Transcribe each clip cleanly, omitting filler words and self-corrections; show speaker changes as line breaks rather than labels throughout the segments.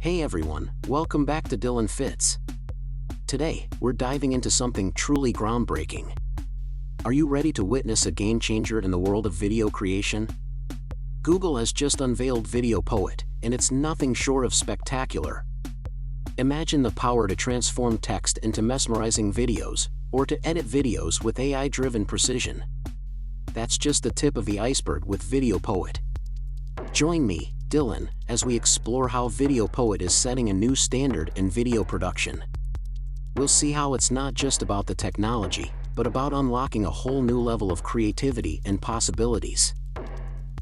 Hey everyone, welcome back to Dylan Fits. Today, we're diving into something truly groundbreaking. Are you ready to witness a game changer in the world of video creation? Google has just unveiled VideoPoet, and it's nothing short of spectacular. Imagine the power to transform text into mesmerizing videos, or to edit videos with AI-driven precision. That's just the tip of the iceberg with VideoPoet. Join me, Dylan, as we explore how VideoPoet is setting a new standard in video production. We'll see how it's not just about the technology, but about unlocking a whole new level of creativity and possibilities.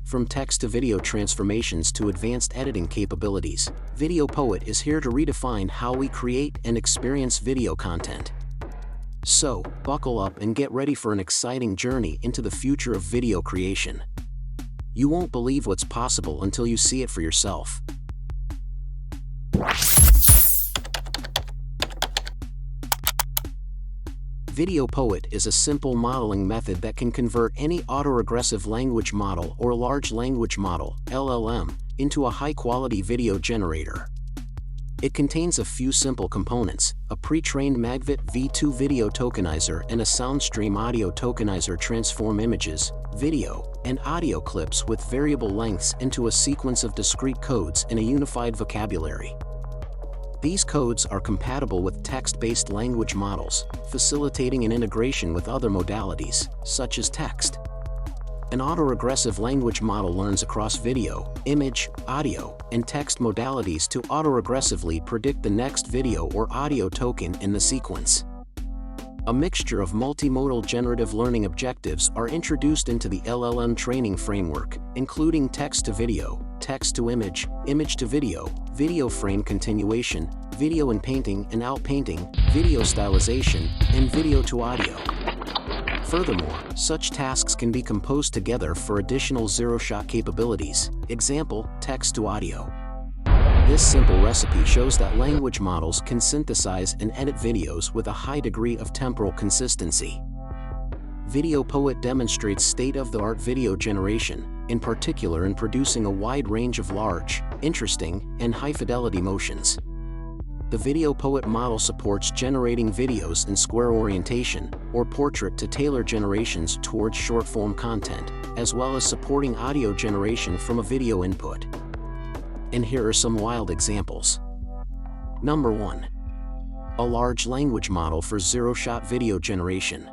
From text-to-video transformations to advanced editing capabilities, VideoPoet is here to redefine how we create and experience video content. So, buckle up and get ready for an exciting journey into the future of video creation. You won't believe what's possible until you see it for yourself. VideoPoet is a simple modeling method that can convert any autoregressive language model or large language model (LLM) into a high-quality video generator. It contains a few simple components: a pre-trained Magvit v2 video tokenizer and a SoundStream audio tokenizer transform images, video, and audio clips with variable lengths into a sequence of discrete codes in a unified vocabulary. These codes are compatible with text-based language models, facilitating an integration with other modalities, such as text. An autoregressive language model learns across video, image, audio, and text modalities to autoregressively predict the next video or audio token in the sequence. A mixture of multimodal generative learning objectives are introduced into the LLM training framework, including text-to-video, text-to-image, image-to-video, video frame continuation, video in painting and outpainting, video stylization, and video-to-audio. Furthermore, such tasks can be composed together for additional zero-shot capabilities, example, text-to-audio. This simple recipe shows that language models can synthesize and edit videos with a high degree of temporal consistency. VideoPoet demonstrates state-of-the-art video generation, in particular in producing a wide range of large, interesting, and high-fidelity motions. The VideoPoet model supports generating videos in square orientation, or portrait-to-tailor generations towards short-form content, as well as supporting audio generation from a video input. And here are some wild examples. Number 1. A large language model for zero-shot video generation.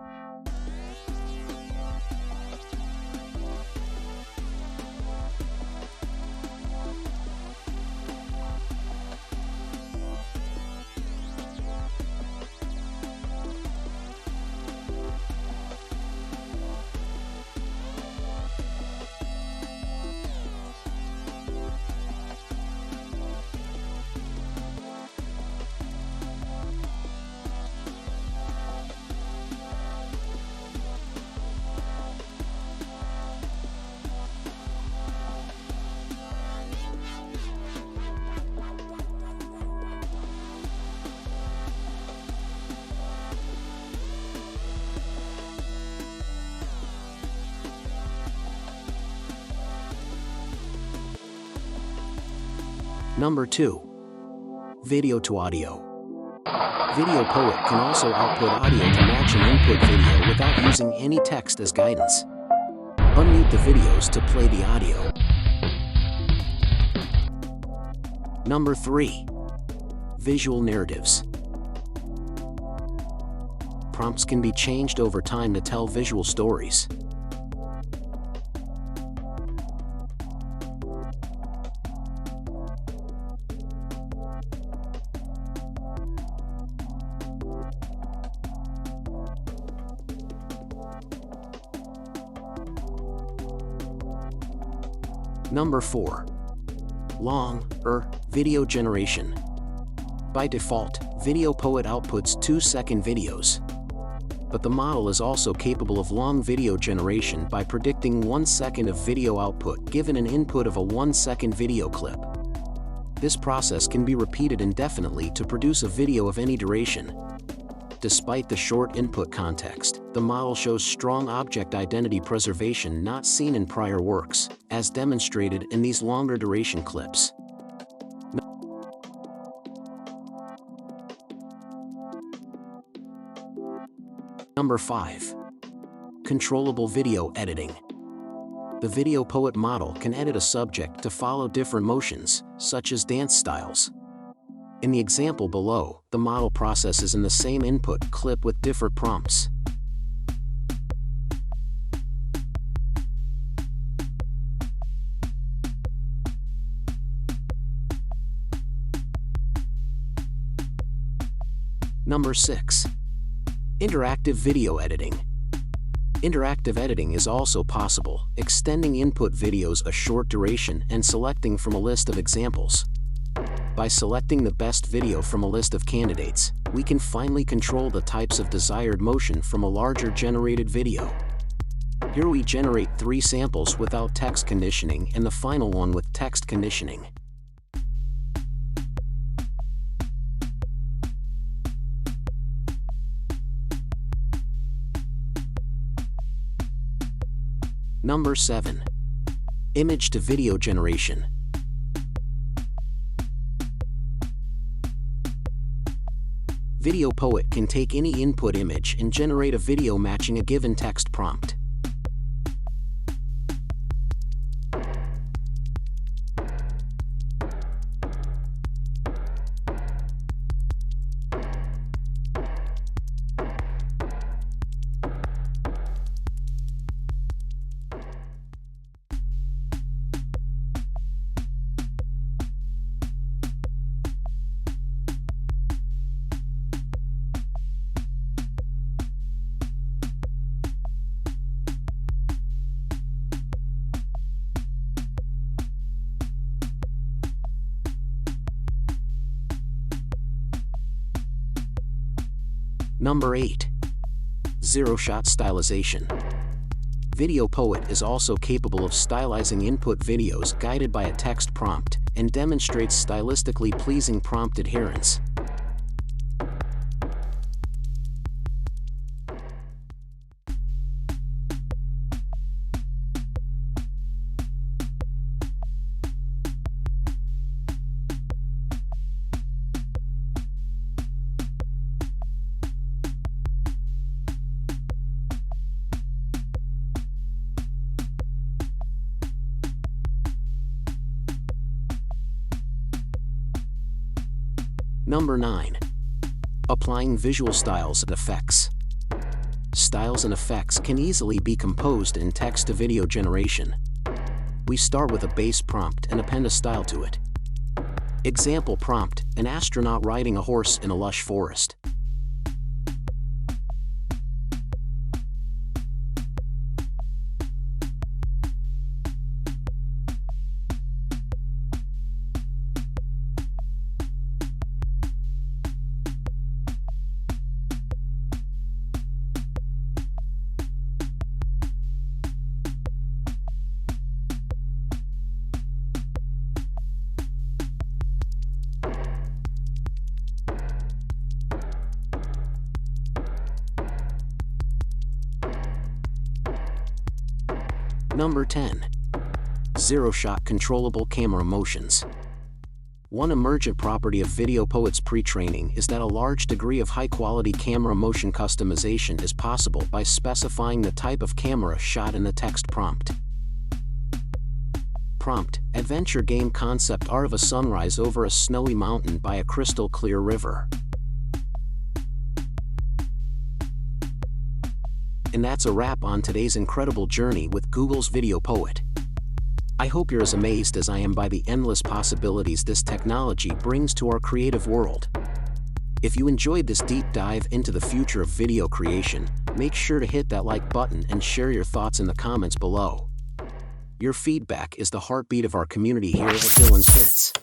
Number 2. Video to audio. VideoPoet can also output audio to match an input video without using any text as guidance. Unmute the videos to play the audio. Number 3. Visual narratives. Prompts can be changed over time to tell visual stories. Number 4. Long, video generation. By default, VideoPoet outputs 2-second videos. But the model is also capable of long video generation by predicting 1 second of video output given an input of a 1-second video clip. This process can be repeated indefinitely to produce a video of any duration. Despite the short input context, the model shows strong object identity preservation not seen in prior works, as demonstrated in these longer duration clips. Number 5. Controllable video editing. The VideoPoet model can edit a subject to follow different motions, such as dance styles. In the example below, the model processes in the same input clip with different prompts. Number 6. Interactive video editing. Interactive editing is also possible, extending input videos a short duration and selecting from a list of examples. By selecting the best video from a list of candidates, we can finally control the types of desired motion from a larger generated video. Here we generate 3 samples without text conditioning and the final one with text conditioning. Number 7. Image-to-video generation. VideoPoet can take any input image and generate a video matching a given text prompt. Number 8. Zero-shot stylization. VideoPoet is also capable of stylizing input videos guided by a text prompt and demonstrates stylistically pleasing prompt adherence. Number 9. Applying visual styles and effects. Styles and effects can easily be composed in text-to-video generation. We start with a base prompt and append a style to it. Example prompt: an astronaut riding a horse in a lush forest. Number 10. Zero-shot controllable camera motions. One emergent property of VideoPoet's pre-training is that a large degree of high-quality camera motion customization is possible by specifying the type of camera shot in the text prompt. Prompt: adventure game concept art of a sunrise over a snowy mountain by a crystal clear river. And that's a wrap on today's incredible journey with Google's VideoPoet. I hope you're as amazed as I am by the endless possibilities this technology brings to our creative world. If you enjoyed this deep dive into the future of video creation, make sure to hit that like button and share your thoughts in the comments below. Your feedback is the heartbeat of our community here at Dylan's Bits.